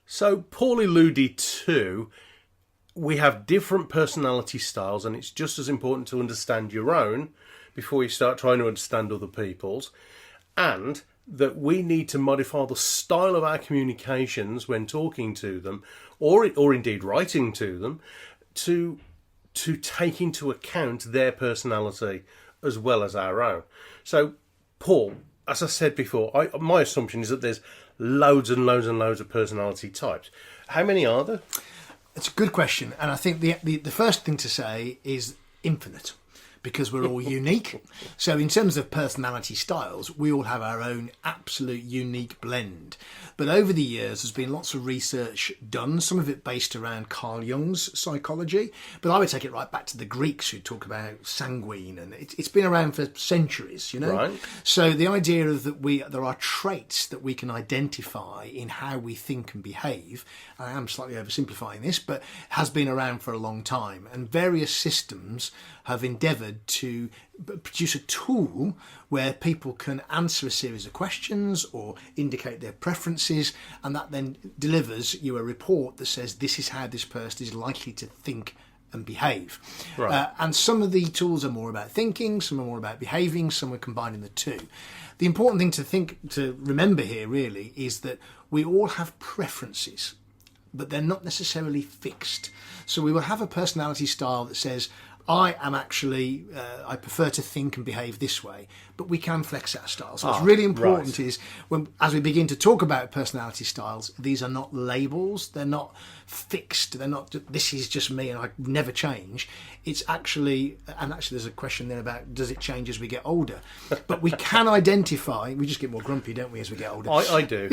So Paul alluded to, we have different personality styles, and it's just as important to understand your own before you start trying to understand other people's, and that we need to modify the style of our communications when talking to them, or indeed writing to them, to take into account their personality as well as our own. So, Paul, as I said before, my assumption is that there's loads and loads and loads of personality types. How many are there? It's a good question, and I think the first thing to say is infinite, because we're all unique. So in terms of personality styles, we all have our own absolute unique blend. But over the years, there's been lots of research done, some of it based around Carl Jung's psychology. But I would take it right back to the Greeks, who talk about sanguine, and it's been around for centuries, you know. Right. So the idea of that there are traits that we can identify in how we think and behave. I am slightly oversimplifying this, but has been around for a long time, and various systems have endeavoured to produce a tool where people can answer a series of questions or indicate their preferences, and that then delivers you a report that says this is how this person is likely to think and behave. Right. And some of the tools are more about thinking, some are more about behaving, some are combining the two. The important thing to remember here really is that we all have preferences, but they're not necessarily fixed. So we will have a personality style that says, I am actually, I prefer to think and behave this way, but we can flex our styles. So what's really important is, as we begin to talk about personality styles, these are not labels, they're not fixed, they're not, this is just me and I never change. It's actually, and actually there's a question there about, does it change as we get older? But we can identify, we just get more grumpy, don't we, as we get older? I do.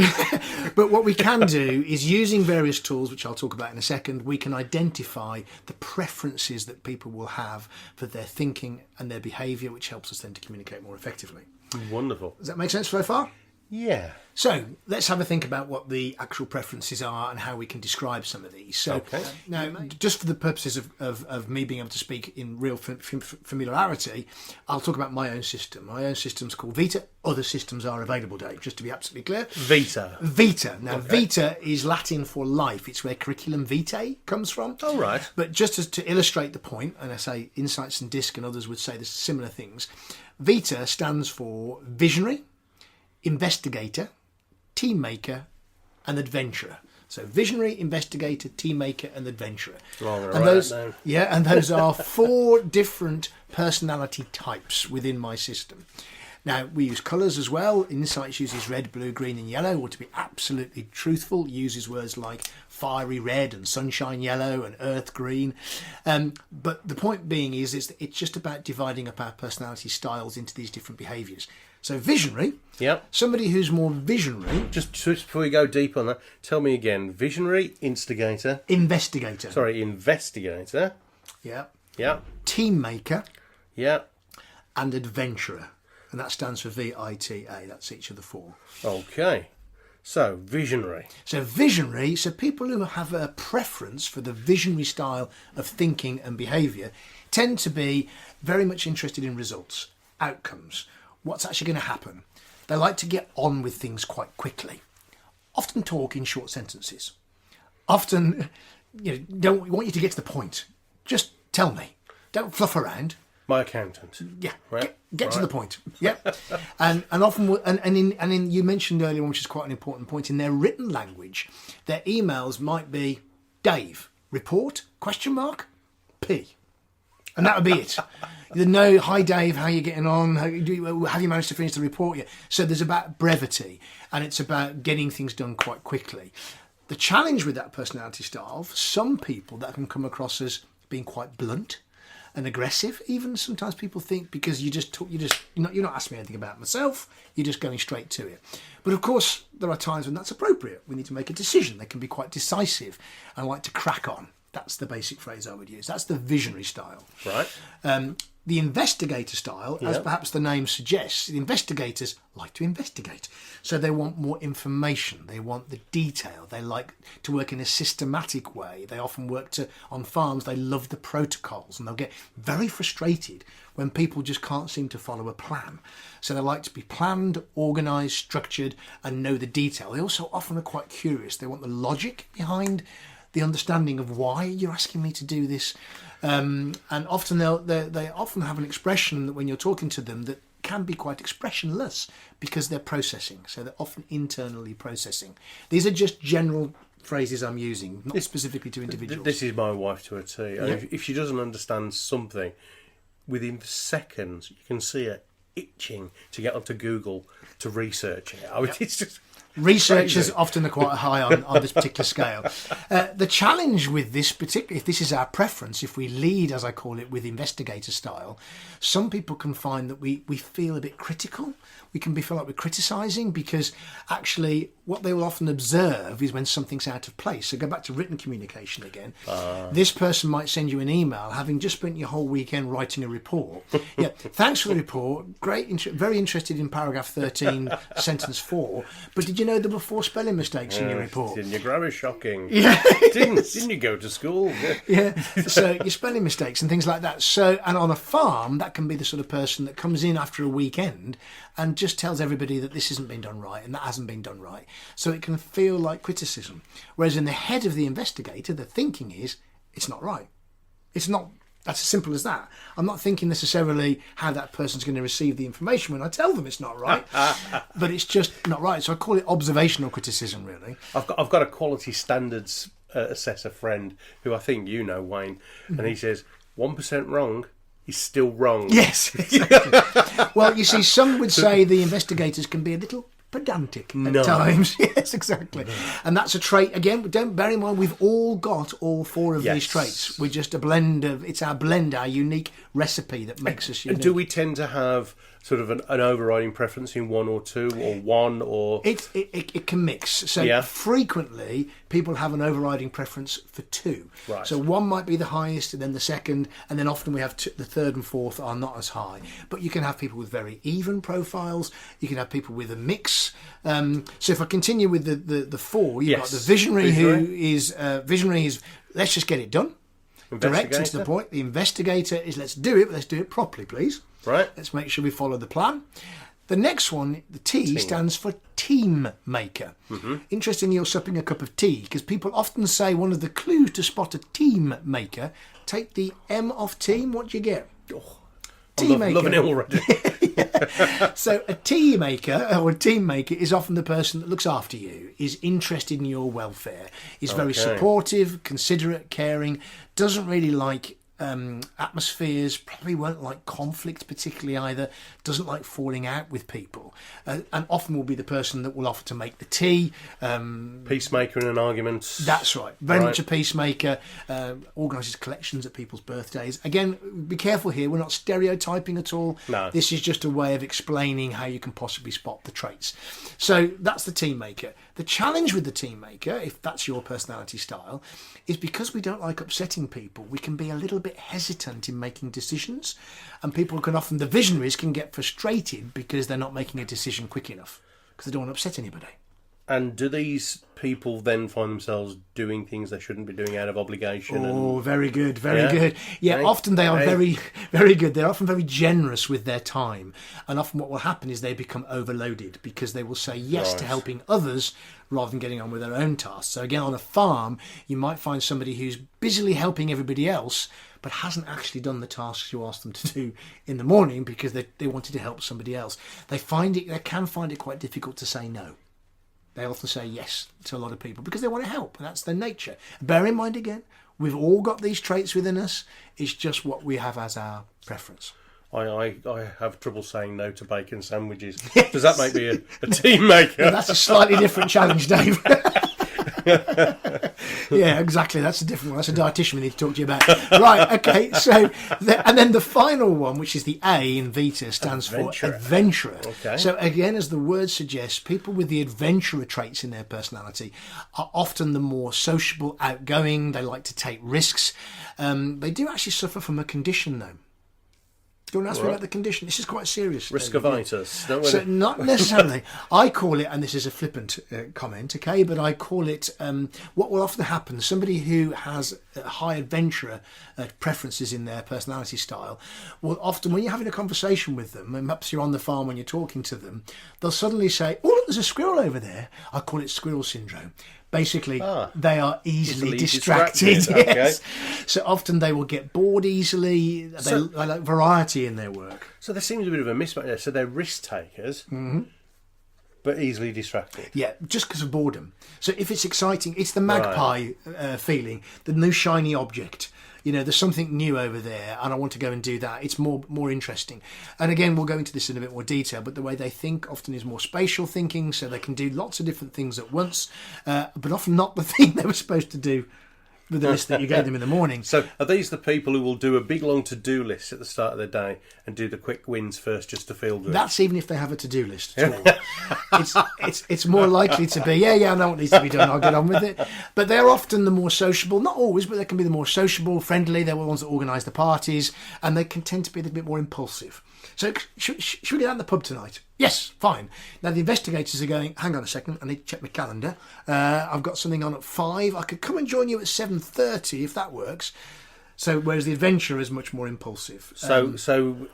But what we can do is, using various tools, which I'll talk about in a second, we can identify the preferences that people will have for their thinking and their behaviour, which helps us then to communicate more effectively. Wonderful. Does that make sense so far? Yeah. So let's have a think about what the actual preferences are and how we can describe some of these. So now, just for the purposes of me being able to speak in real familiarity, I'll talk about my own system. My own system's called Vita. Other systems are available, Dave, just to be absolutely clear. Vita. Vita. Now, Vita is Latin for life. It's where curriculum vitae comes from. Oh, right. But just to illustrate the point, and I say Insights and Disc and others would say there's similar things, Vita stands for visionary, investigator, team maker, and adventurer. So visionary, investigator, team maker, and adventurer. And those are 4 different personality types within my system. Now, we use colours as well. Insights uses red, blue, green and yellow, or to be absolutely truthful, uses words like fiery red and sunshine yellow and earth green. But the point being is it's just about dividing up our personality styles into these different behaviours. So visionary, somebody who's more visionary. Just before we go deep on that, tell me again. Visionary, investigator. Investigator. Yeah. Yeah. Team maker. Yeah. And adventurer. And that stands for VITA. That's each of the 4. Okay. So, visionary. So people who have a preference for the visionary style of thinking and behaviour tend to be very much interested in results, outcomes, what's actually going to happen. They like to get on with things quite quickly. Often talk in short sentences. Often, don't want you to get to the point. Just tell me. Don't fluff around. My accountant. Yeah, right. Get to the point. Yeah, and often in you mentioned earlier, which is quite an important point, in their written language, their emails might be Dave report ? P, and that would be it. No, hi Dave, how are you getting on? Have you managed to finish the report yet? So there's about brevity, and it's about getting things done quite quickly. The challenge with that personality style, for some people, that can come across as being quite blunt and aggressive. Even sometimes people think, because you're not asking me anything about myself, you're just going straight to it. But of course, there are times when that's appropriate. We need to make a decision. They can be quite decisive and like to crack on. That's the basic phrase I would use. That's the visionary style. Right. The investigator style, as perhaps the name suggests, the investigators like to investigate. So they want more information. They want the detail. They like to work in a systematic way. They often work on farms. They love the protocols, and they'll get very frustrated when people just can't seem to follow a plan. So they like to be planned, organised, structured, and know the detail. They also often are quite curious. They want the logic behind the understanding of why you're asking me to do this. And often they often have an expression that when you're talking to them that can be quite expressionless because they're processing. So they're often internally processing. These are just general phrases I'm using, not specifically to individuals. This is my wife to a T. Yeah. If she doesn't understand something, within seconds you can see her itching to get onto Google to research it. I mean, it's just... Researchers often are quite high on this particular scale. The challenge with this, particularly if this is our preference, if we lead, as I call it, with investigator style, some people can find that we feel a bit critical. We can feel like we're criticising because actually what they will often observe is when something's out of place. So go back to written communication again. This person might send you an email having just spent your whole weekend writing a report. Yeah, thanks for the report. Great, very interested in paragraph 13, sentence 4. But did you know there were 4 spelling mistakes in your report? Your grammar is shocking. Yeah. Didn't you go to school? Yeah, so your spelling mistakes and things like that. So, and on a farm, that can be the sort of person that comes in after a weekend and just tells everybody that this hasn't been done right and that hasn't been done right. So it can feel like criticism. Whereas in the head of the investigator, the thinking is, it's not right. It's not, that's as simple as that. I'm not thinking necessarily how that person's going to receive the information when I tell them it's not right, but it's just not right. So I call it observational criticism, really. I've got a quality standards assessor friend who I think you know, Wayne, and he says 1% wrong is still wrong. Yes, exactly. Well, you see, some would say the investigators can be a little pedantic at times. Yes, exactly. And that's a trait. Again, don't bear in mind we've all got all 4 of these traits. We're just a blend of. It's our blend, our unique recipe that makes us unique. And do we tend to have sort of an overriding preference in 1 or 2 or 1 or... It can mix. So frequently people have an overriding preference for 2. Right. So 1 might be the highest and then the second, and then often we have the third and fourth are not as high. But you can have people with very even profiles. You can have people with a mix. So if I continue with the 4, you've got the visionary. Who is visionary is let's just get it done. Direct and to the point. The investigator is let's do it, but let's do it properly, please. Right. Let's make sure we follow the plan. The next one, the T, stands for team maker. Mm-hmm. Interesting you're supping a cup of tea, because people often say one of the clues to spot a team maker, take the M off team, what do you get? Oh, team maker. Loving it already. So a tea maker or a team maker is often the person that looks after you, is interested in your welfare, is very supportive, considerate, caring, doesn't really like atmospheres, probably won't like conflict particularly either, doesn't like falling out with people, and often will be the person that will offer to make the tea. Peacemaker in an argument. That's right. Very much a peacemaker, organises collections at people's birthdays. Again, be careful here, we're not stereotyping at all. No. This is just a way of explaining how you can possibly spot the traits. So that's the team maker. The challenge with the team maker, if that's your personality style, is because we don't like upsetting people, we can be a little bit hesitant in making decisions, and people can often, the visionaries can get frustrated because they're not making a decision quick enough because they don't want to upset anybody. And do these people then find themselves doing things they shouldn't be doing out of obligation? Oh, very good, very good. Yeah, often they are very, very good. They're often very generous with their time. And often what will happen is they become overloaded because they will say yes to helping others rather than getting on with their own tasks. So again, on a farm, you might find somebody who's busily helping everybody else but hasn't actually done the tasks you asked them to do in the morning because they wanted to help somebody else. They can find it quite difficult to say no. They often say yes to a lot of people because they want to help, and that's their nature. Bear in mind again, we've all got these traits within us. It's just what we have as our preference. I have trouble saying no to bacon sandwiches. Yes. Does that make me a team maker? Well, that's a slightly different challenge, Dave. Yeah, exactly. That's a different one. That's a dietitian we need to talk to you about. Right, okay. So, and then the final one, which is the A in Vita, stands for adventurer. Okay. So again, as the word suggests, people with the adventurer traits in their personality are often the more sociable, outgoing. They like to take risks. They do actually suffer from a condition, though. Don't ask me Right. about the condition. This is quite serious. Riskovitis. Don't So we? not necessarily. I call it, and this is a flippant comment, okay, but I call it what will often happen. Somebody who has high adventurer preferences in their personality style will often, when you're having a conversation with them, and perhaps you're on the farm when you're talking to them, they'll suddenly say, "Oh, look, there's a squirrel over there." I call it squirrel syndrome. Basically, they are easily distracted. Yes. So often they will get bored easily. They like variety in their work. So there seems a bit of a mismatch there. So they're risk takers, but easily distracted. Yeah, just because of boredom. So if it's exciting, it's the magpie feeling, the new shiny object. You know, there's something new over there, and I want to go and do that. It's more interesting. And again, we'll go into this in a bit more detail, but the way they think often is more spatial thinking, so they can do lots of different things at once, but often not the thing they were supposed to do with the list that you gave them in the morning. So are these the people who will do a big long to-do list at the start of their day and do the quick wins first just to feel good? That's even if they have a to-do list at all. It's more likely to be, I know what needs to be done, I'll get on with it. But they're often the more sociable, not always, but they can be the more sociable, friendly, they're the ones that organise the parties, and they can tend to be a little bit more impulsive. So should we get out in the pub tonight? Yes, fine. Now the investigators are going, hang on a second, I need to check my calendar. I've got something on at 5. I could come and join you at 7:30 if that works. So whereas the adventurer is much more impulsive. So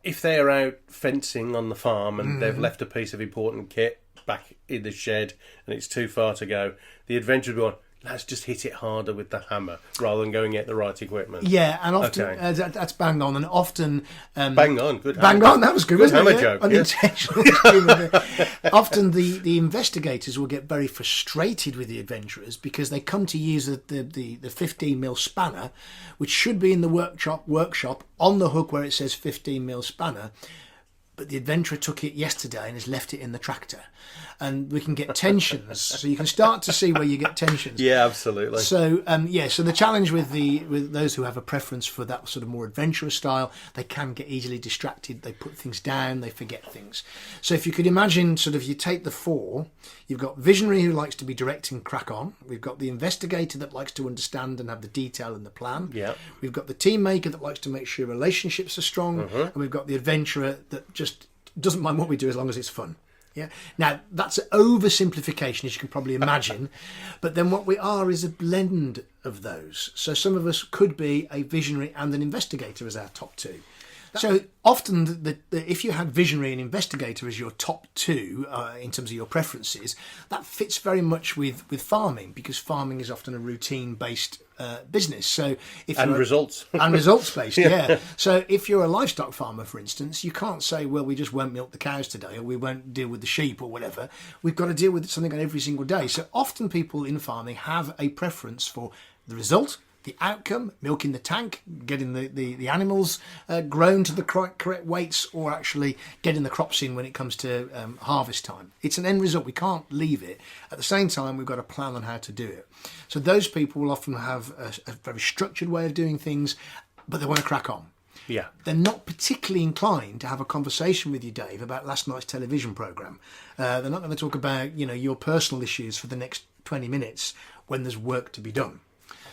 if they're out fencing on the farm and they've left a piece of important kit back in the shed and it's too far to go, the adventurer will be on, let's just hit it harder with the hammer rather than going and get the right equipment. Yeah, and often that's bang on, and often bang on, good. Bang on, that was good, wasn't hammer it? joke. Unintentionally. Often the investigators will get very frustrated with the adventurers because they come to use the 15mm spanner, which should be in the workshop on the hook where it says 15mm spanner. But the adventurer took it yesterday and has left it in the tractor. And we can get tensions. So you can start to see where you get tensions. Yeah, absolutely. So, so the challenge with those who have a preference for that sort of more adventurous style, they can get easily distracted. They put things down. They forget things. So if you could imagine sort of you take the 4, you've got visionary who likes to be direct and crack on. We've got the investigator that likes to understand and have the detail and the plan. Yeah. We've got the team maker that likes to make sure relationships are strong. And we've got the adventurer that just doesn't mind what we do as long as it's fun. Yeah. Now that's an oversimplification, as you can probably imagine, but then what we are is a blend of those. So some of us could be a visionary and an investigator as our top 2. So often, if you had visionary and investigator as your top 2 in terms of your preferences, that fits very much with farming, because farming is often a routine-based business. So results and results-based, yeah. So if you're a livestock farmer, for instance, you can't say, well, we just won't milk the cows today, or we won't deal with the sheep, or whatever. We've got to deal with something on every single day. So often people in farming have a preference for the result, the outcome, milking the tank, getting the animals grown to the correct weights, or actually getting the crops in when it comes to harvest time. It's an end result. We can't leave it. At the same time, we've got a plan on how to do it. So those people will often have a very structured way of doing things, but they want to crack on. Yeah. They're not particularly inclined to have a conversation with you, Dave, about last night's television programme. They're not going to talk about, your personal issues for the next 20 minutes when there's work to be done.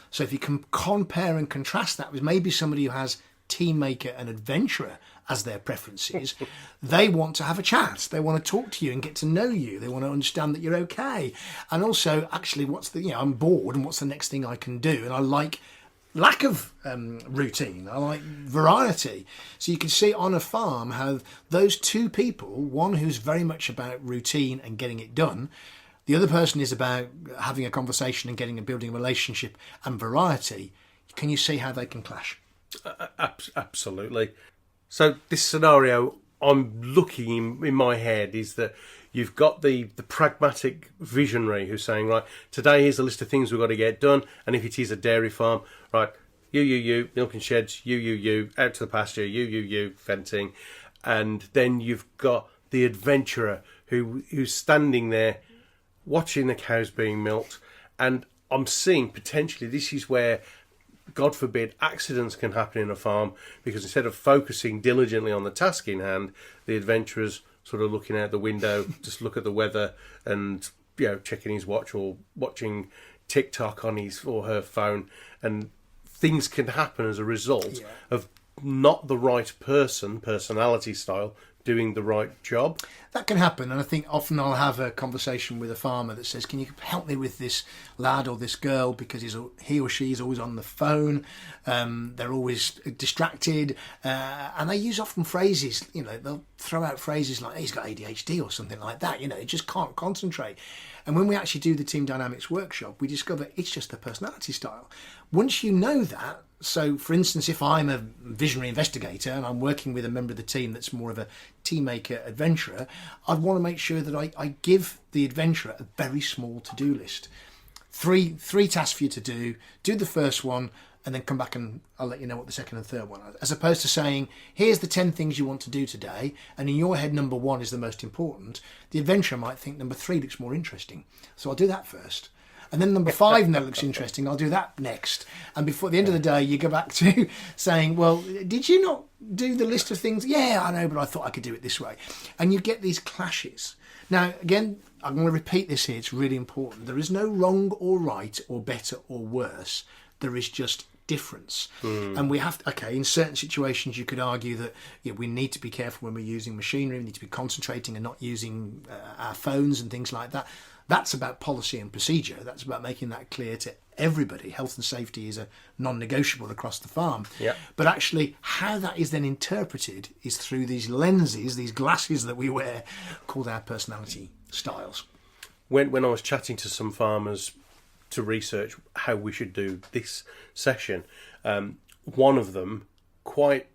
So if you can compare and contrast that with maybe somebody who has team maker and adventurer as their preferences, they want to have a chat. They want to talk to you and get to know you. They want to understand that you're okay. And also, actually, I'm bored and what's the next thing I can do? And I like lack of routine. I like variety. So you can see on a farm how those 2 people, one who's very much about routine and getting it done, the other person is about having a conversation and building a relationship and variety. Can you see how they can clash? Absolutely. So this scenario I'm looking in my head is that you've got the pragmatic visionary who's saying, right, today here's a list of things we've got to get done, and if it is a dairy farm, right, you, milking sheds, you, out to the pasture, you, fencing, and then you've got the adventurer who's standing there watching the cows being milked, and I'm seeing potentially this is where, God forbid, accidents can happen in a farm, because instead of focusing diligently on the task in hand, the adventurer's sort of looking out the window, just look at the weather and checking his watch or watching TikTok on his or her phone, and things can happen as a result of not the right personality style, doing the right job. That can happen, and I think often I'll have a conversation with a farmer that says, can you help me with this lad or this girl, because he or she is always on the phone, they're always distracted, and they use often phrases, they'll throw out phrases like, he's got ADHD or something like that, he just can't concentrate. And when we actually do the team dynamics workshop, we discover it's just the personality style. Once you know that, so for instance, if I'm a visionary investigator and I'm working with a member of the team that's more of a team maker adventurer, I'd want to make sure that I give the adventurer a very small to-do list. Three tasks for you to do the first one, and then come back and I'll let you know what the second and third one are. As opposed to saying, here's the 10 things you want to do today, and in your head, number 1 is the most important. The adventurer might think number 3 looks more interesting. So I'll do that first. And then number 5 now looks interesting. I'll do that next. And before the end of the day, you go back to saying, well, did you not do the list of things? Yeah, I know, but I thought I could do it this way. And you get these clashes. Now, again, I'm going to repeat this here. It's really important. There is no wrong or right or better or worse. There is just difference. And we have to, in certain situations you could argue that we need to be careful when we're using machinery, we need to be concentrating and not using our phones and things like that. That's about policy and procedure. That's about making that clear to everybody. Health and safety is a non-negotiable across the farm. Yep. But actually how that is then interpreted is through these lenses, these glasses that we wear, called our personality styles. When I was chatting to some farmers to research how we should do this session, one of them, quite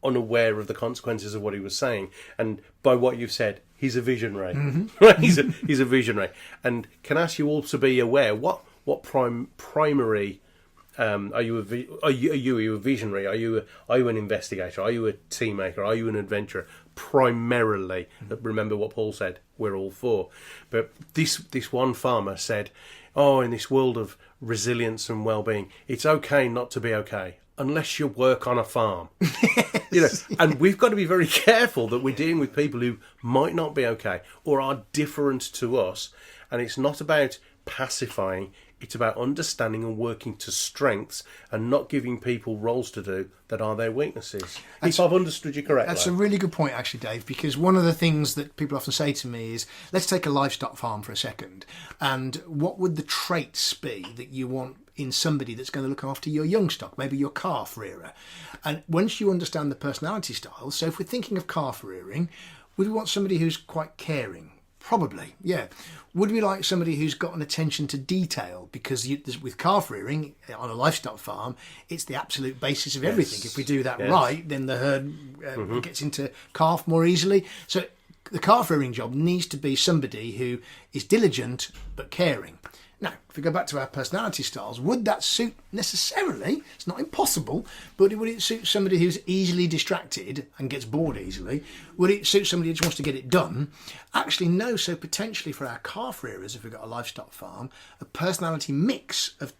unaware of the consequences of what he was saying, and by what you've said, he's a visionary. Right? He's a visionary, and can ask you all to be aware what primary are you a visionary? Are you an investigator? Are you a team maker? Are you an adventurer? Primarily, remember what Paul said. We're all four. But this one farmer said, "Oh, in this world of resilience and well-being, it's okay not to be okay unless you work on a farm." And we've got to be very careful that we're dealing with people who might not be okay or are different to us. And it's not about pacifying. It's about understanding and working to strengths and not giving people roles to do that are their weaknesses. If I've understood you correctly. That's a really good point, actually, Dave, because one of the things that people often say to me is, let's take a livestock farm for a second. And what would the traits be that you want in somebody that's going to look after your young stock, maybe your calf rearer? And once you understand the personality styles, so if we're thinking of calf rearing, would we want somebody who's quite caring? Probably, yeah. Would we like somebody who's got an attention to detail? Because with calf rearing on a livestock farm, it's the absolute basis of everything. If we do that right, then the herd gets into calf more easily. So the calf rearing job needs to be somebody who is diligent but caring. Now, if we go back to our personality styles, would that suit necessarily? It's not impossible, but would it suit somebody who's easily distracted and gets bored easily? Would it suit somebody who just wants to get it done? Actually, no. So potentially for our calf rearers, if we've got a livestock farm, a personality mix of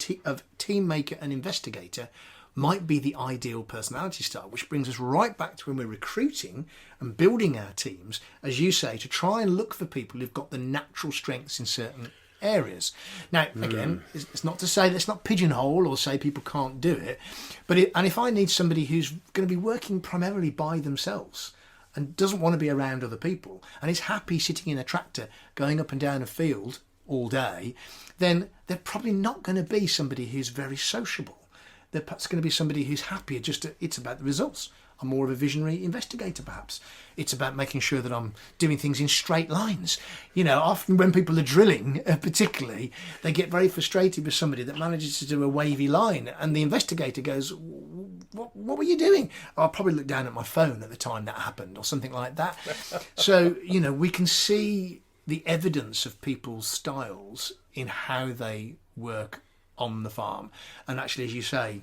team maker and investigator might be the ideal personality style, which brings us right back to when we're recruiting and building our teams, as you say, to try and look for people who've got the natural strengths in certain areas. Now, again, it's not to say, let's not pigeonhole or say people can't do it, but if I need somebody who's going to be working primarily by themselves and doesn't want to be around other people and is happy sitting in a tractor going up and down a field all day, then they're probably not going to be somebody who's very sociable. They're perhaps going to be somebody who's happier it's about the results. I'm more of a visionary investigator, perhaps. It's about making sure that I'm doing things in straight lines. Often when people are drilling, particularly, they get very frustrated with somebody that manages to do a wavy line, and the investigator goes, what were you doing? I'll probably look down at my phone at the time that happened, or something like that. So, we can see the evidence of people's styles in how they work on the farm. And actually, as you say,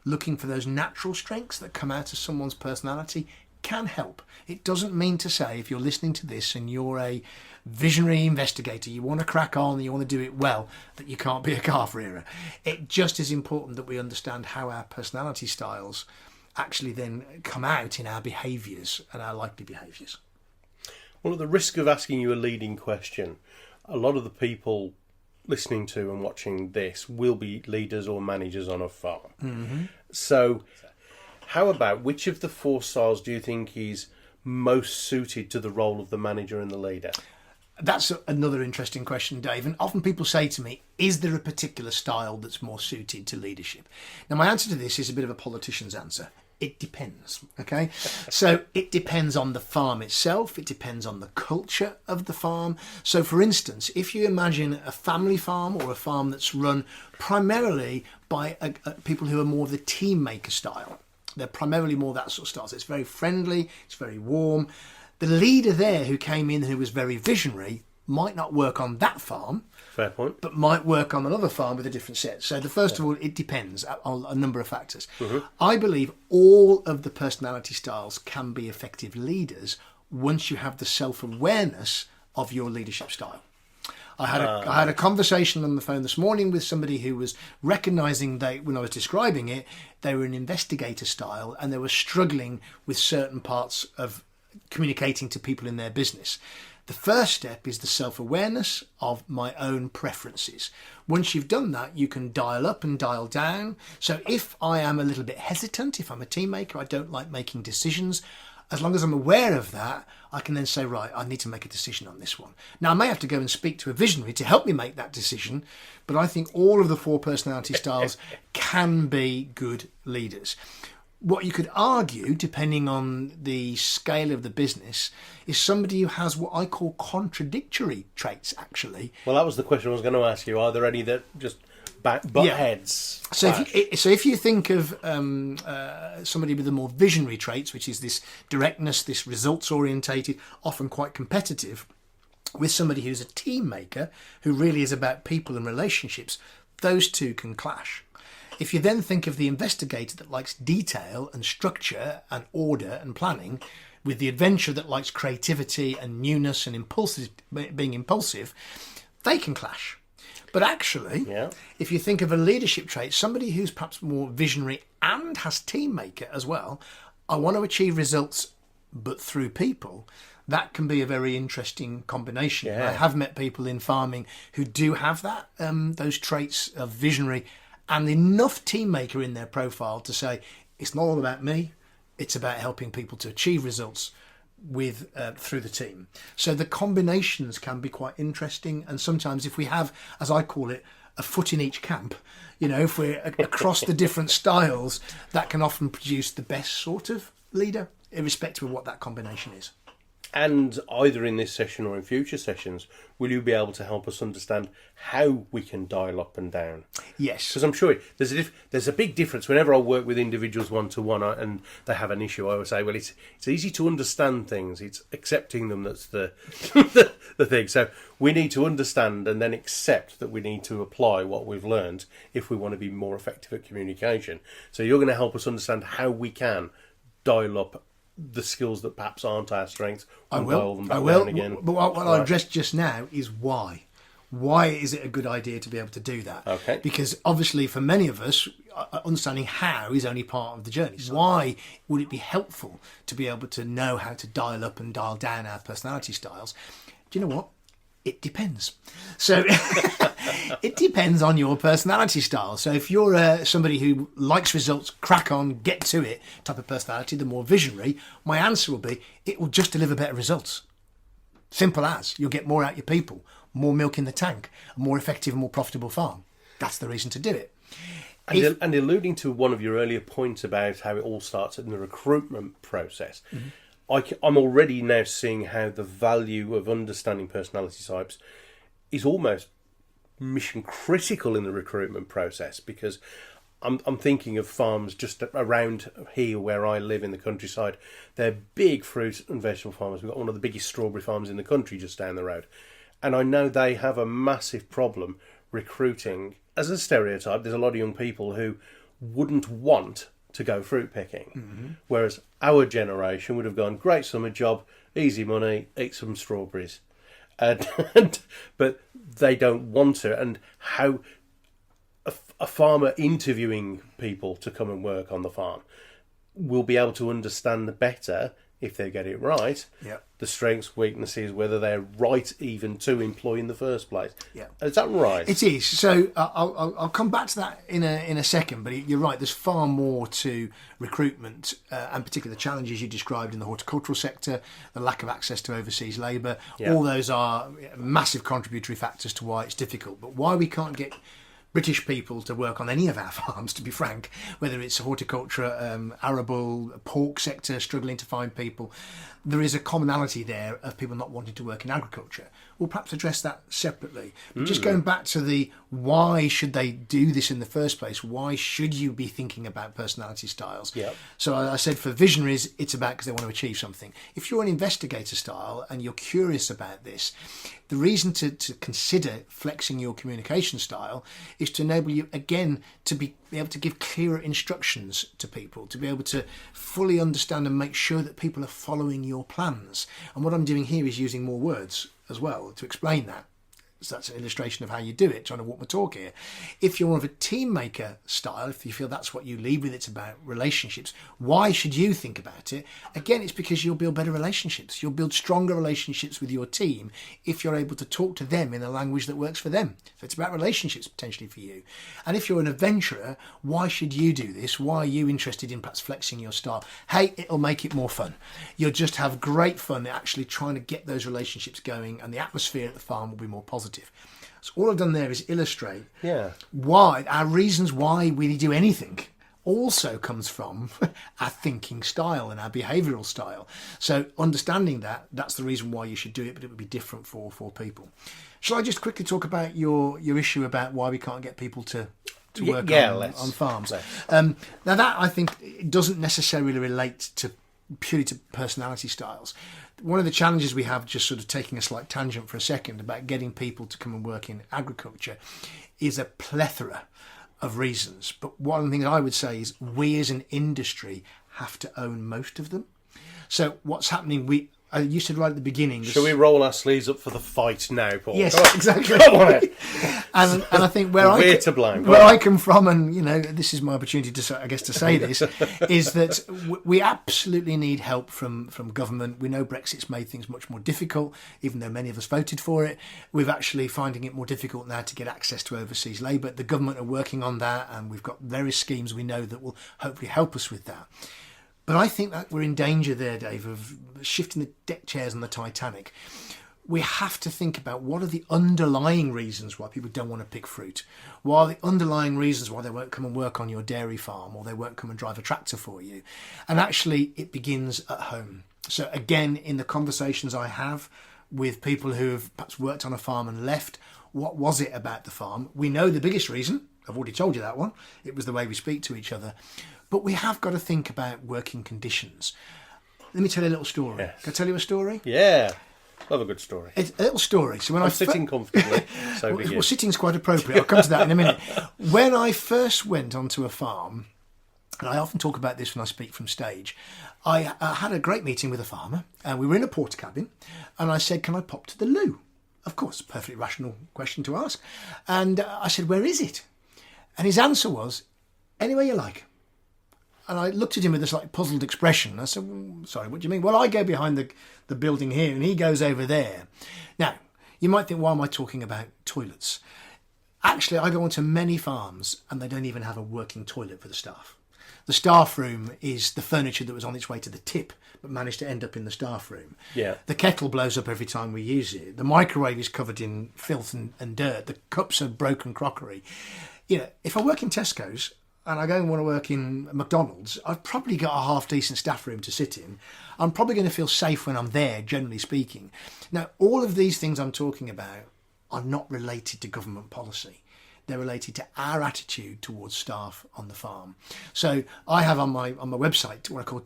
looking for those natural strengths that come out of someone's personality can help. It doesn't mean to say, if you're listening to this and you're a visionary investigator, you want to crack on and you want to do it well, that you can't be a calf rearer. It just is important that we understand how our personality styles actually then come out in our behaviours and our likely behaviours. Well, at the risk of asking you a leading question, a lot of the people listening to and watching this will be leaders or managers on a farm. So How about, which of the 4 styles do you think is most suited to the role of the manager and the leader? That's another interesting question, Dave. And often people say to me, is there a particular style that's more suited to leadership? Now, my answer to this is a bit of a politician's answer. It depends, okay? So it depends on the farm itself. It depends on the culture of the farm. So, for instance, if you imagine a family farm or a farm that's run primarily by people who are more of the team maker style, they're primarily more that sort of style. So it's very friendly, it's very warm. The leader there who came in who was very visionary might not work on that farm. Fair point. But might work on another farm with a different set. So first of all, it depends on a number of factors. I believe all of the personality styles can be effective leaders once you have the self-awareness of your leadership style. I had a conversation on the phone this morning with somebody who was recognising that when I was describing it, they were an investigator style and they were struggling with certain parts of communicating to people in their business. The first step is the self-awareness of my own preferences. Once you've done that, you can dial up and dial down. So if I am a little bit hesitant, if I'm a team maker, I don't like making decisions, as long as I'm aware of that, I can then say, right, I need to make a decision on this one. Now, I may have to go and speak to a visionary to help me make that decision, but I think all of the 4 personality styles can be good leaders. What you could argue, depending on the scale of the business, is somebody who has what I call contradictory traits, actually. Well, that was the question I was going to ask you. Are there any that just butt heads? So if you think of somebody with the more visionary traits, which is this directness, this results orientated, often quite competitive, with somebody who's a team maker, who really is about people and relationships, those two can clash. If you then think of the investigator that likes detail and structure and order and planning, with the adventurer that likes creativity and newness and being impulsive, they can clash. But actually, if you think of a leadership trait, somebody who's perhaps more visionary and has team maker as well, I want to achieve results but through people, that can be a very interesting combination. I have met people in farming who do have that, those traits of visionary and enough team maker in their profile to say, it's not all about me, it's about helping people to achieve results with through the team. So the combinations can be quite interesting, and sometimes if we have, as I call it, a foot in each camp, if we're across the different styles, that can often produce the best sort of leader, irrespective of what that combination is. And either in this session or in future sessions, will you be able to help us understand how we can dial up and down? Yes. Because I'm sure there's a big difference. Whenever I work with individuals one-to-one and they have an issue, I always say, well, it's easy to understand things. It's accepting them that's the the thing. So we need to understand and then accept that we need to apply what we've learned if we want to be more effective at communication. So you're going to help us understand how we can dial up the skills that perhaps aren't our strengths. I will. Again. But what I addressed just now is why. Why is it a good idea to be able to do that? Okay. Because obviously for many of us, understanding how is only part of the journey. So why would it be helpful to be able to know how to dial up and dial down our personality styles? Do you know what? It depends. So it depends on your personality style. So if you're somebody who likes results, crack on, get to it type of personality, the more visionary, my answer will be, it will just deliver better results. Simple as. You'll get more out your people, more milk in the tank, a more effective and more profitable farm. That's the reason to do it. And alluding to one of your earlier points about how it all starts in the recruitment process, I'm already now seeing how the value of understanding personality types is almost mission critical in the recruitment process, because I'm thinking of farms just around here where I live in the countryside. They're big fruit and vegetable farmers. We've got one of the biggest strawberry farms in the country just down the road. And I know they have a massive problem recruiting. As a stereotype, there's a lot of young people who wouldn't want to go fruit picking, whereas our generation would have gone, great summer job, easy money, eat some strawberries, but they don't want to. And how a farmer interviewing people to come and work on the farm will be able to understand better if they get it right, Yeah. the strengths, weaknesses, whether they're right even to employ in the first place. Yeah. Is that right? It is. So I'll come back to that in a second. But you're right. There's far more to recruitment, and particularly the challenges you described in the horticultural sector, the lack of access to overseas labour. Yeah. All those are massive contributory factors to why it's difficult. But why we can't get British people to work on any of our farms, to be frank, whether it's horticulture, arable, pork sector, struggling to find people, there is a commonality there of people not wanting to work in agriculture. We'll perhaps address that separately. But just going back to the why should they do this in the first place? Why should you be thinking about personality styles? Yep. So I said for visionaries, it's about because they want to achieve something. If you're an investigator style and you're curious about this, the reason to consider flexing your communication style is to enable you, again, to be able to give clearer instructions to people, to be able to fully understand and make sure that people are following your plans. And what I'm doing here is using more words as well to explain that. So that's an illustration of how you do it, trying to walk my talk here. If you're more of a team maker style, if you feel that's what you lead with, it's about relationships, why should you think about it? Again, it's because you'll build better relationships. You'll build stronger relationships with your team if you're able to talk to them in a language that works for them. So it's about relationships potentially for you. And if you're an adventurer, why should you do this? Why are you interested in perhaps flexing your style? Hey, it'll make it more fun. You'll just have great fun actually trying to get those relationships going, and the atmosphere at the farm will be more positive. So all I've done there is illustrate why our reasons why we do anything also comes from our thinking style and our behavioural style. So understanding that, that's the reason why you should do it, but it would be different for people. Shall I just quickly talk about your issue about why we can't get people to work on farms? Now that, I think, it doesn't necessarily relate to purely to personality styles. One of the challenges we have, just sort of taking a slight tangent for a second, about getting people to come and work in agriculture is a plethora of reasons. But one thing I would say is we as an industry have to own most of them. So what's happening, you said right at the beginning... Shall we roll our sleeves up for the fight now, Paul? Yes, exactly. Come on. And I think where I come from, and this is my opportunity to say this, is that we absolutely need help from government. We know Brexit's made things much more difficult, even though many of us voted for it. We're actually finding it more difficult now to get access to overseas labour. The government are working on that, and we've got various schemes we know that will hopefully help us with that. But I think that we're in danger there, Dave, of shifting the deck chairs on the Titanic. We have to think about what are the underlying reasons why people don't want to pick fruit. What are the underlying reasons why they won't come and work on your dairy farm, or they won't come and drive a tractor for you. And actually, it begins at home. So again, in the conversations I have with people who have perhaps worked on a farm and left, what was it about the farm? We know the biggest reason. I've already told you that one. It was the way we speak to each other. But we have got to think about working conditions. Let me tell you a little story. Yes. Can I tell you a story? Yeah. Love a good story. It's a little story. So when I'm sitting comfortably. So well, sitting's quite appropriate. I'll come to that in a minute. When I first went onto a farm, and I often talk about this when I speak from stage, I had a great meeting with a farmer, and we were in a porter cabin, and I said, can I pop to the loo? Of course, perfectly rational question to ask. And I said, where is it? And his answer was, anywhere you like. And I looked at him with a slightly puzzled expression. I said, sorry, what do you mean? Well, I go behind the building here and he goes over there. Now, you might think, why am I talking about toilets? Actually, I go onto many farms and they don't even have a working toilet for the staff. The staff room is the furniture that was on its way to the tip but managed to end up in the staff room. Yeah. The kettle blows up every time we use it. The microwave is covered in filth and dirt. The cups are broken crockery. If I work in Tesco's, and I go and want to work in McDonald's, I've probably got a half-decent staff room to sit in. I'm probably going to feel safe when I'm there, generally speaking. Now, all of these things I'm talking about are not related to government policy. They're related to our attitude towards staff on the farm. So I have on my website what I call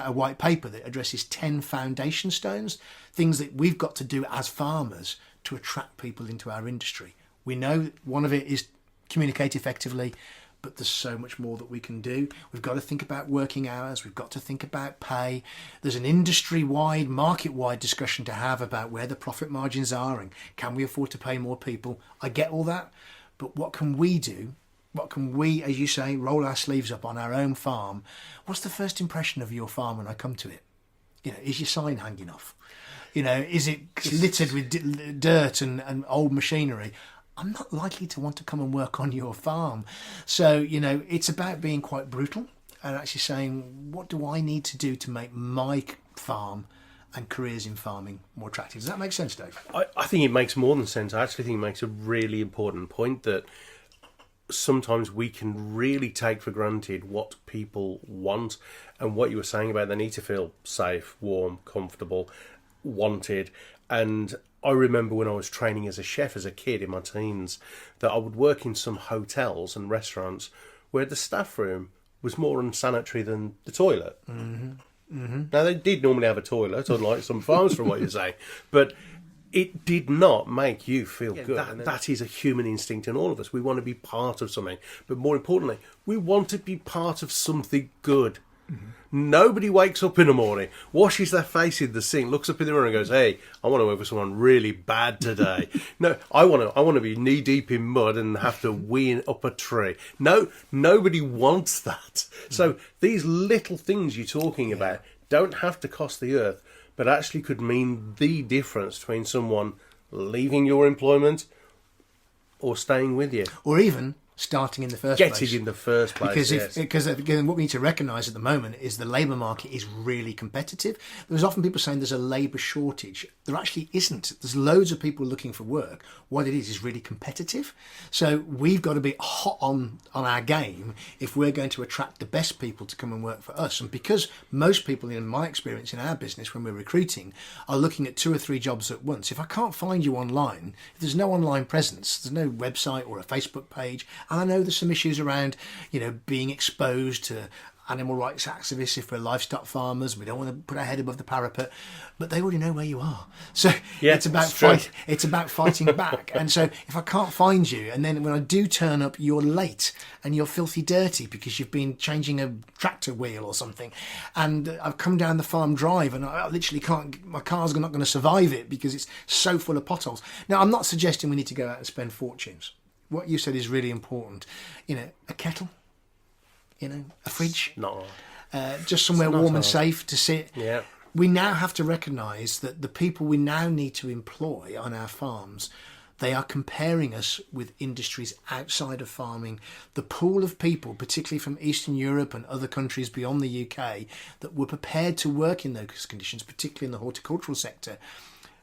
a white paper that addresses 10 foundation stones, things that we've got to do as farmers to attract people into our industry. We know one of it is communicate effectively, but there's so much more that we can do. We've got to think about working hours. We've got to think about pay. There's an industry-wide, market-wide discussion to have about where the profit margins are and can we afford to pay more people. I get all that, but what can we do? What can we, as you say, roll our sleeves up on our own farm? What's the first impression of your farm when I come to it? Is your sign hanging off? Is it littered with dirt and old machinery? I'm not likely to want to come and work on your farm. So, it's about being quite brutal and actually saying, what do I need to do to make my farm and careers in farming more attractive? Does that make sense, Dave? I think it makes more than sense. I actually think it makes a really important point that sometimes we can really take for granted what people want, and what you were saying about they need to feel safe, warm, comfortable, wanted. And I remember when I was training as a chef as a kid in my teens that I would work in some hotels and restaurants where the staff room was more unsanitary than the toilet. Mm-hmm. Mm-hmm. Now, they did normally have a toilet, unlike some farms from what you're saying, but it did not make you feel good. That is a human instinct in all of us. We want to be part of something, but more importantly, we want to be part of something good. Mm-hmm. Nobody wakes up in the morning, washes their face in the sink, looks up in the mirror and goes, "Hey, I want to work for someone really bad today." No, I want to be knee deep in mud and have to wee up a tree. No, nobody wants that. So these little things you're talking about don't have to cost the earth, but actually could mean the difference between someone leaving your employment or staying with you, or even starting in the first place. Getting in the first place, because again, what we need to recognise at the moment is the labour market is really competitive. There's often people saying there's a labour shortage. There actually isn't. There's loads of people looking for work. What it is really competitive. So we've got to be hot on our game if we're going to attract the best people to come and work for us. And because most people, in my experience in our business when we're recruiting, are looking at 2 or 3 jobs at once, if I can't find you online, if there's no online presence, there's no website or a Facebook page, and I know there's some issues around, being exposed to animal rights activists if we're livestock farmers. We don't want to put our head above the parapet, but they already know where you are. So it's about fighting back. And so if I can't find you, and then when I do turn up, you're late and you're filthy dirty because you've been changing a tractor wheel or something, and I've come down the farm drive and I literally can't, my car's not going to survive it because it's so full of potholes. Now, I'm not suggesting we need to go out and spend fortunes. What you said is really important. A kettle, a fridge, just somewhere warm and safe to sit. Yeah. We now have to recognise that the people we now need to employ on our farms, they are comparing us with industries outside of farming. The pool of people, particularly from Eastern Europe and other countries beyond the UK, that were prepared to work in those conditions, particularly in the horticultural sector,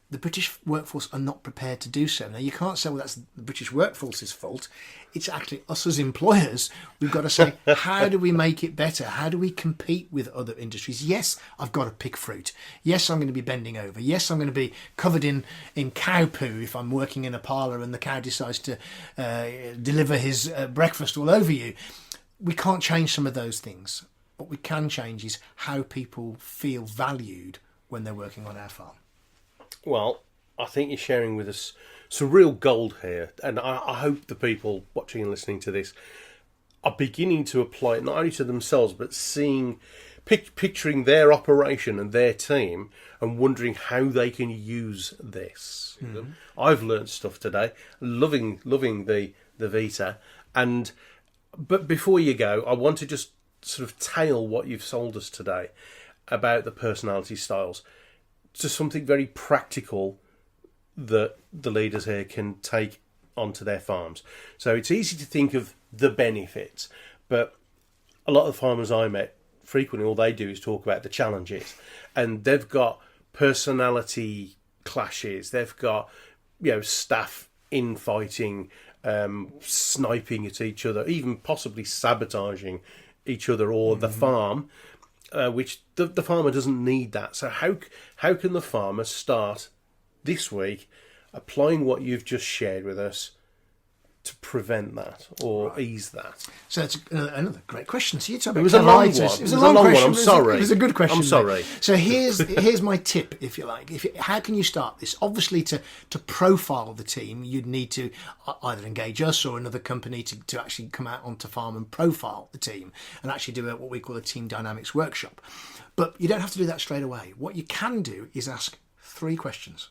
the British workforce are not prepared to do so. Now, you can't say, well, that's the British workforce's fault. It's actually us as employers. We've got to say, how do we make it better? How do we compete with other industries? Yes, I've got to pick fruit. Yes, I'm going to be bending over. Yes, I'm going to be covered in cow poo if I'm working in a parlour and the cow decides to deliver his breakfast all over you. We can't change some of those things. What we can change is how people feel valued when they're working on our farm. Well, I think you're sharing with us some real gold here, and I hope the people watching and listening to this are beginning to apply it not only to themselves, but picturing their operation and their team and wondering how they can use this. Mm-hmm. I've learned stuff today, loving the Vita, but before you go, I want to just sort of tail what you've sold us today about the personality styles to something very practical that the leaders here can take onto their farms. So it's easy to think of the benefits, but a lot of the farmers I met, frequently all they do is talk about the challenges, and they've got personality clashes, they've got staff infighting, sniping at each other, even possibly sabotaging each other or the farm. Which the farmer doesn't need that. So how can the farmer start this week applying what you've just shared with us to prevent that or ease that? So that's another great question. So you talk about it was a long one. It was a long one. I'm sorry. It was a good question. I'm sorry. So here's my tip, if you like. How can you start this? Obviously, to profile the team, you'd need to either engage us or another company to actually come out onto farm and profile the team and actually do what we call a team dynamics workshop. But you don't have to do that straight away. What you can do is ask 3 questions.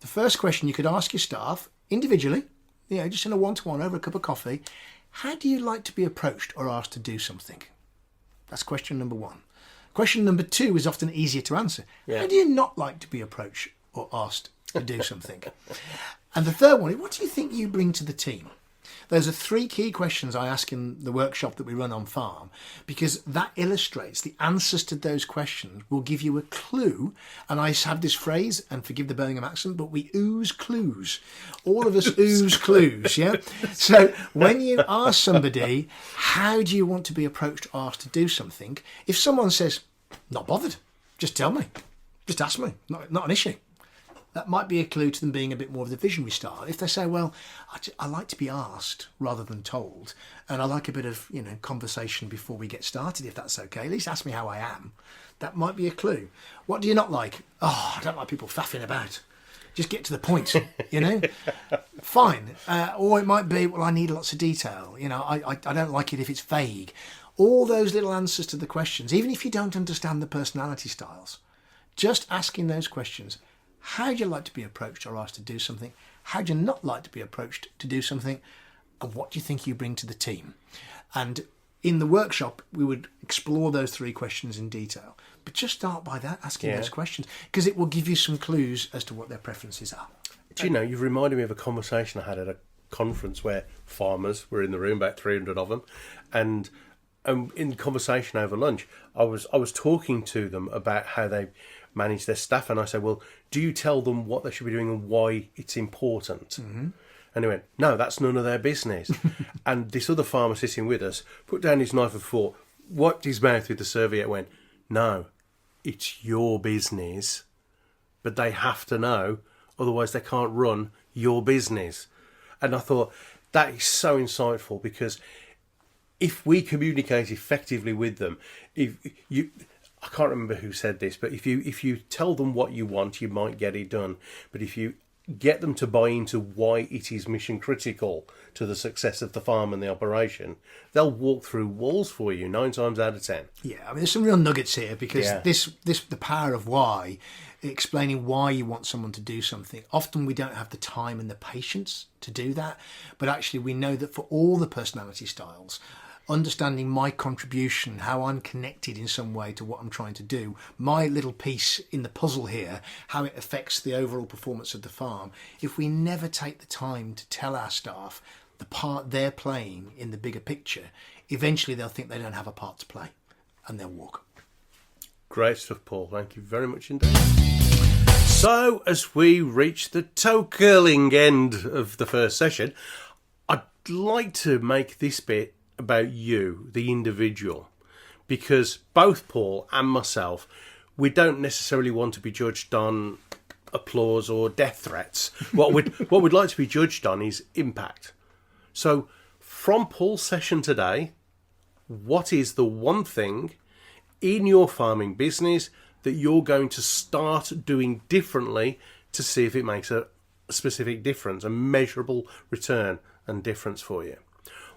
The first question you could ask your staff individually, just in a one-to-one over a cup of coffee. How do you like to be approached or asked to do something? That's question number 1. Question number 2 is often easier to answer. Yeah. How do you not like to be approached or asked to do something? And the third one is, what do you think you bring to the team? Those are 3 key questions I ask in the workshop that we run on farm, because that illustrates the answers to those questions will give you a clue. And I have this phrase, and forgive the Birmingham accent, but we ooze clues. All of us ooze clues, yeah? So when you ask somebody, how do you want to be approached or asked to do something? If someone says, not bothered, just tell me, just ask me, not an issue. That might be a clue to them being a bit more of the visionary style. If they say, well, I like to be asked rather than told, and I like a bit of conversation before we get started, if that's okay, at least ask me how I am. That might be a clue. What do you not like? Oh, I don't like people faffing about. Just get to the point, Fine. Or it might be, well, I need lots of detail. I don't like it if it's vague. All those little answers to the questions, even if you don't understand the personality styles, just asking those questions. How do you like to be approached or asked to do something? How do you not like to be approached to do something? And what do you think you bring to the team? And in the workshop, we would explore those 3 questions in detail. But just start by that, asking those questions, because it will give you some clues as to what their preferences are. Do you've reminded me of a conversation I had at a conference where farmers were in the room, about 300 of them, and in conversation over lunch, I was talking to them about how they manage their staff, and I said, well, do you tell them what they should be doing and why it's important? Mm-hmm. And he went, no, that's none of their business. And this other farmer sitting with us put down his knife and fork, wiped his mouth with the serviette, went, no, it's your business, but they have to know, otherwise they can't run your business. And I thought, that is so insightful, because if we communicate effectively with them, I can't remember who said this, but if you tell them what you want, you might get it done. But if you get them to buy into why it is mission critical to the success of the farm and the operation, they'll walk through walls for you 9 times out of 10. Yeah, I mean, there's some real nuggets here, because the power of why, explaining why you want someone to do something. Often we don't have the time and the patience to do that, but actually we know that for all the personality styles, understanding my contribution, how I'm connected in some way to what I'm trying to do, my little piece in the puzzle here, how it affects the overall performance of the farm. If we never take the time to tell our staff the part they're playing in the bigger picture, eventually they'll think they don't have a part to play and they'll walk. Great stuff, Paul. Thank you very much indeed. So, as we reach the toe-curling end of the first session, I'd like to make this bit about you, the individual, because both Paul and myself, we don't necessarily want to be judged on applause or death threats. What we'd like to be judged on is impact. So from Paul's session today, what is the one thing in your farming business that you're going to start doing differently to see if it makes a specific difference, a measurable return and difference for you?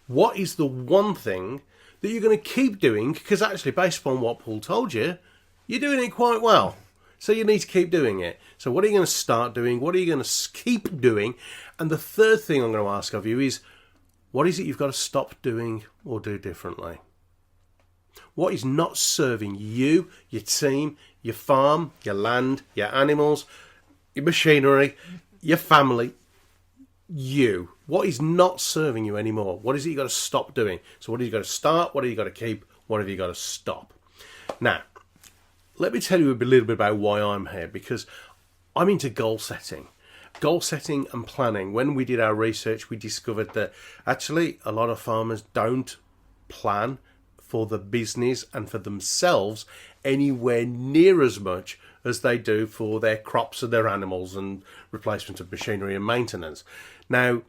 What is the one thing that you're going to keep doing? Because actually, based upon what Paul told you, you're doing it quite well. So you need to keep doing it. So what are you going to start doing? What are you going to keep doing? And the third thing I'm going to ask of you is, what is it you've got to stop doing or do differently? What is not serving you, your team, your farm, your land, your animals, your machinery, your family, you? What is not serving you anymore? What is it you've got to stop doing? So what have you got to start? What have you got to keep? What have you got to stop? Now, let me tell you a little bit about why I'm here, because I'm into goal setting. Goal setting and planning. When we did our research, we discovered that actually a lot of farmers don't plan for the business and for themselves anywhere near as much as they do for their crops and their animals and replacement of machinery and maintenance. Now,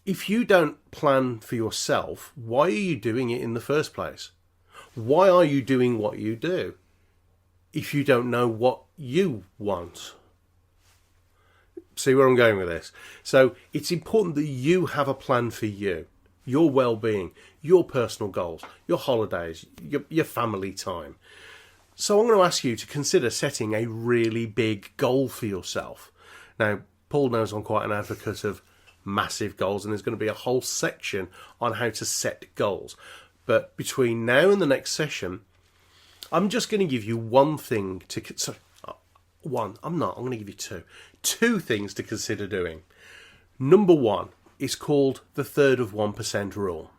if you don't plan for yourself, why are you doing it in the first place? Why are you doing what you do if you don't know what you want? See where I'm going with this? So it's important that you have a plan for you, your well-being, your personal goals, your holidays, your family time. So I'm going to ask you to consider setting a really big goal for yourself. Now, Paul knows I'm quite an advocate of massive goals, and there's going to be a whole section on how to set goals. But between now and the next session, I'm just going to give you one thing to... Sorry, one. I'm not. I'm going to give you two. Two things to consider doing. Number one is called the third of 1% rule,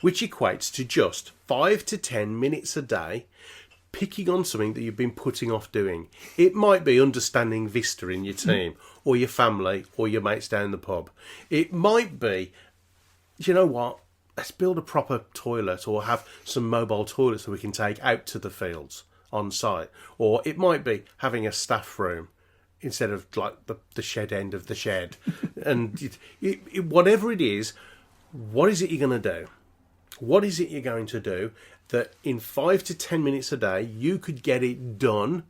which equates to just 5 to 10 minutes a day picking on something that you've been putting off doing. It might be understanding Vista in your team, or your family, or your mates down the pub. It might be, you know what, let's build a proper toilet, or have some mobile toilets that we can take out to the fields on site. Or it might be having a staff room instead of like the shed end of the shed. And whatever it is, what is it you're going to do? What is it you're going to do that in 5 to 10 minutes a day you could get it done?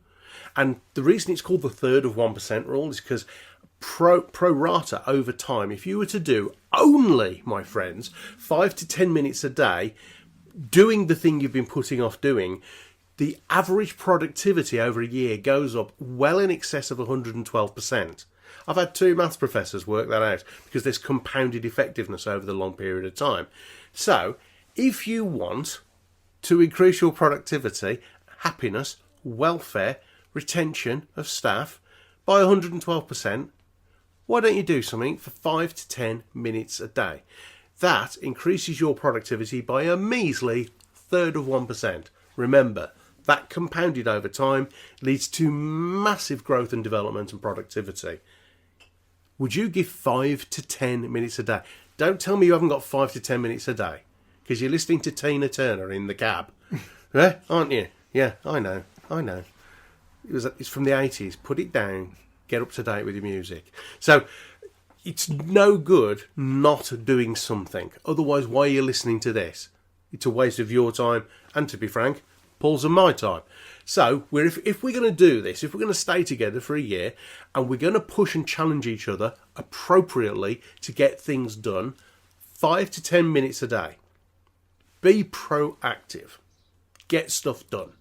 And the reason it's called the third of 1% rule is because pro rata over time, if you were to do only, my friends, 5 to 10 minutes a day doing the thing you've been putting off doing, the average productivity over a year goes up well in excess of 112%. I've had 2 maths professors work that out because there's compounded effectiveness over the long period of time. So, if you want to increase your productivity, happiness, welfare, retention of staff by 112%, why don't you do something for 5 to 10 minutes a day? That increases your productivity by a measly third of 1%. Remember, that compounded over time leads to massive growth and development and productivity. Would you give 5 to 10 minutes a day? Don't tell me you haven't got 5 to 10 minutes a day, because you're listening to Tina Turner in the cab. Yeah, aren't you? Yeah, I know. It's from the 80s. Put it down. Get up to date with your music. So it's no good not doing something. Otherwise, why are you listening to this? It's a waste of your time and, to be frank, Paul's and my time. So if we're going to do this, if we're going to stay together for a year and we're going to push and challenge each other appropriately to get things done, 5 to 10 minutes a day. Be proactive. Get stuff done.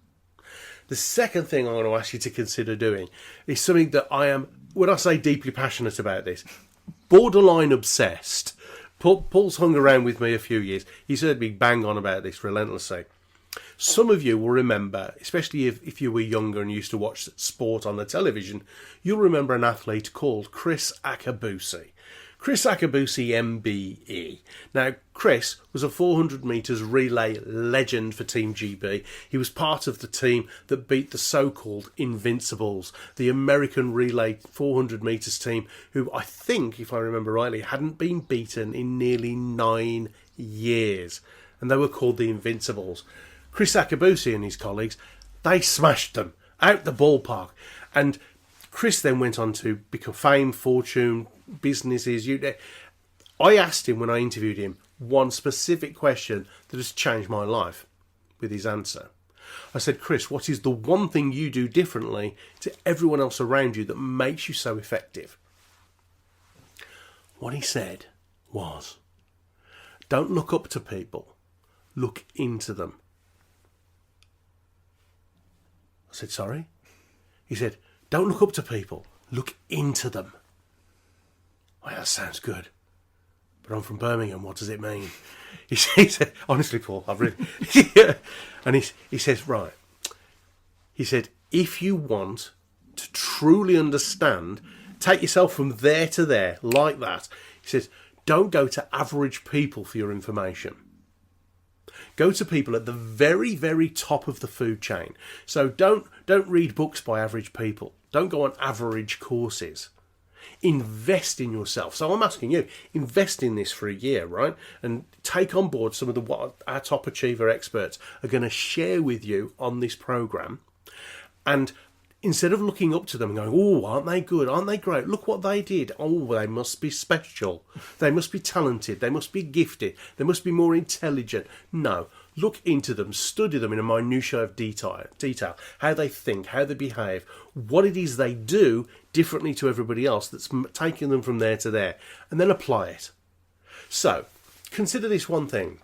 The second thing I'm going to ask you to consider doing is something that I am, when I say deeply passionate about this, borderline obsessed. Paul's hung around with me a few years. He's heard me bang on about this relentlessly. Some of you will remember, especially if you were younger and used to watch sport on the television, you'll remember an athlete called Chris Akabusi. Chris Akabusi MBE. Now, Chris was a 400 metres relay legend for Team GB. He was part of the team that beat the so-called Invincibles, the American relay 400 metres team, who I think, if I remember rightly, hadn't been beaten in nearly 9 years. And they were called the Invincibles. Chris Akabusi and his colleagues, they smashed them out the ballpark. And Chris then went on to become fame, fortune, businesses. I asked him when I interviewed him one specific question that has changed my life with his answer. I said, Chris, what is the one thing you do differently to everyone else around you that makes you so effective? What he said was, don't look up to people, look into them. I said, sorry? He said, don't look up to people, look into them. Well, that sounds good, but I'm from Birmingham, what does it mean? He said, honestly, Paul, I've really... And he says, right. He said, if you want to truly understand, take yourself from there to there, like that. He says, don't go to average people for your information. Go to people at the very, very top of the food chain. So don't read books by average people. Don't go on average courses. Invest in yourself. So I'm asking you, invest in this for a year, right? And take on board some of what our top achiever experts are going to share with you on this program. And instead of looking up to them and going, oh, aren't they good? Aren't they great? Look what they did. Oh, they must be special. They must be talented. They must be gifted. They must be more intelligent. No. Look into them, study them in a minutiae of detail, how they think, how they behave, what it is they do differently to everybody else that's taking them from there to there, and then apply it. So, consider this one thing.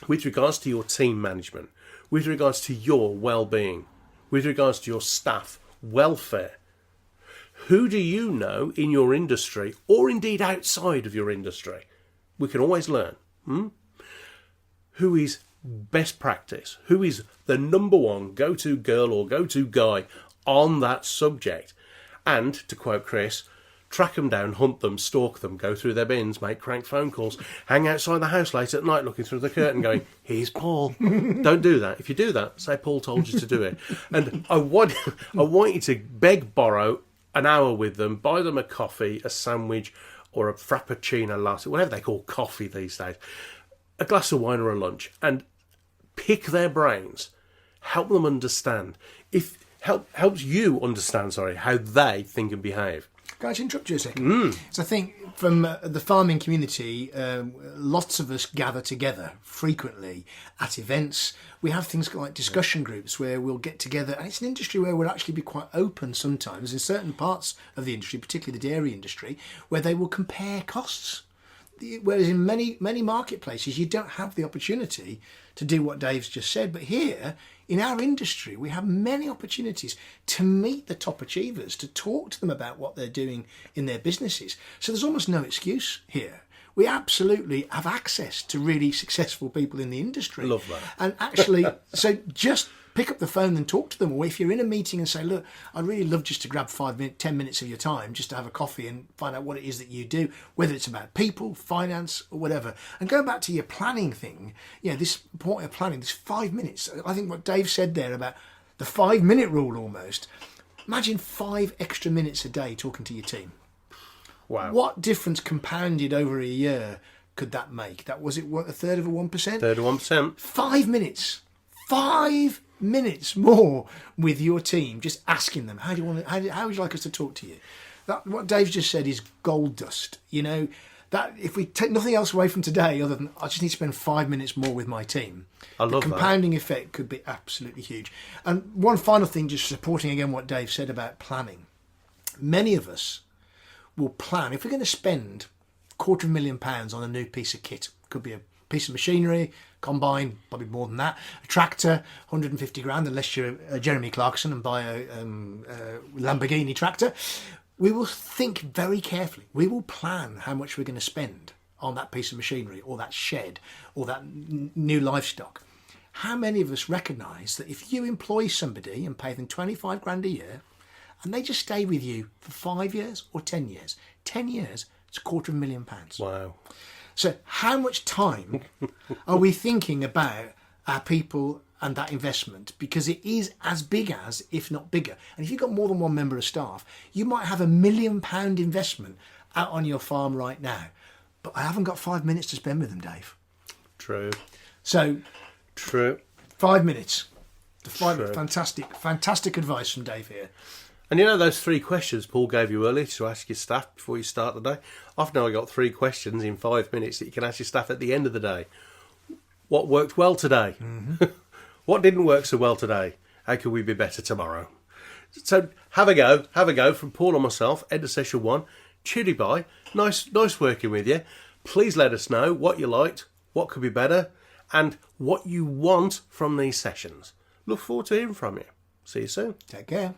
With regards to your team management, with regards to your well-being, with regards to your staff welfare, who do you know in your industry, or indeed outside of your industry? We can always learn. Who is best practice? Who is the number one go-to girl or go-to guy on that subject? And, to quote Chris, track them down, hunt them, stalk them, go through their bins, make crank phone calls, hang outside the house late at night looking through the curtain going, here's Paul. Don't do that. If you do that, say Paul told you to do it. And I want you to beg, borrow an hour with them, buy them a coffee, a sandwich, or a frappuccino latte, whatever they call coffee these days, a glass of wine or a lunch, and pick their brains, help them understand. Helps you understand, how they think and behave. Can I just interrupt you a second? So I think from the farming community, lots of us gather together frequently at events. We have things like discussion groups where we'll get together, and it's an industry where we'll actually be quite open sometimes in certain parts of the industry, particularly the dairy industry, where they will compare costs. Whereas in many marketplaces, you don't have the opportunity to do what Dave's just said. But here, in our industry, we have many opportunities to meet the top achievers, to talk to them about what they're doing in their businesses. So there's almost no excuse here. We absolutely have access to really successful people in the industry. Love that. And actually, so just pick up the phone and talk to them. Or if you're in a meeting and say, look, I'd really love just to grab 10 minutes of your time just to have a coffee and find out what it is that you do, whether it's about people, finance, or whatever. And going back to your planning thing, this point of planning, this 5 minutes. I think what Dave said there about the 5-minute rule almost. Imagine 5 extra minutes a day talking to your team. Wow. What difference compounded over a year could that make? Was it a third of a 1%? Third of 1%. 5 minutes. 5 minutes more with your team, just asking them, how would you like us to talk to you? What Dave's just said is gold dust. That if we take nothing else away from today other than I just need to spend 5 minutes more with my team, the compounding effect could be absolutely huge. And one final thing, just supporting again what Dave said about planning. Many of us will plan, if we're going to spend £250,000 on a new piece of kit, could be a piece of machinery, combine, probably more than that, a tractor, 150 grand, unless you're Jeremy Clarkson and buy a Lamborghini tractor. We will think very carefully. We will plan how much we're going to spend on that piece of machinery or that shed or that new livestock. How many of us recognise that if you employ somebody and pay them 25 grand a year and they just stay with you for 5 years or 10 years, 10 years, it's £250,000. Wow. So how much time are we thinking about our people and that investment? Because it is as big as, if not bigger. And if you've got more than one member of staff, you might have £1 million investment out on your farm right now. But I haven't got 5 minutes to spend with them, Dave. True. So, true. 5 minutes. True. Fantastic advice from Dave here. And those 3 questions Paul gave you earlier to ask your staff before you start the day? I've now got 3 questions in 5 minutes that you can ask your staff at the end of the day. What worked well today? Mm-hmm. What didn't work so well today? How can we be better tomorrow? So have a go from Paul and myself, end of session 1. Tudy bye. Nice working with you. Please let us know what you liked, what could be better, and what you want from these sessions. Look forward to hearing from you. See you soon. Take care.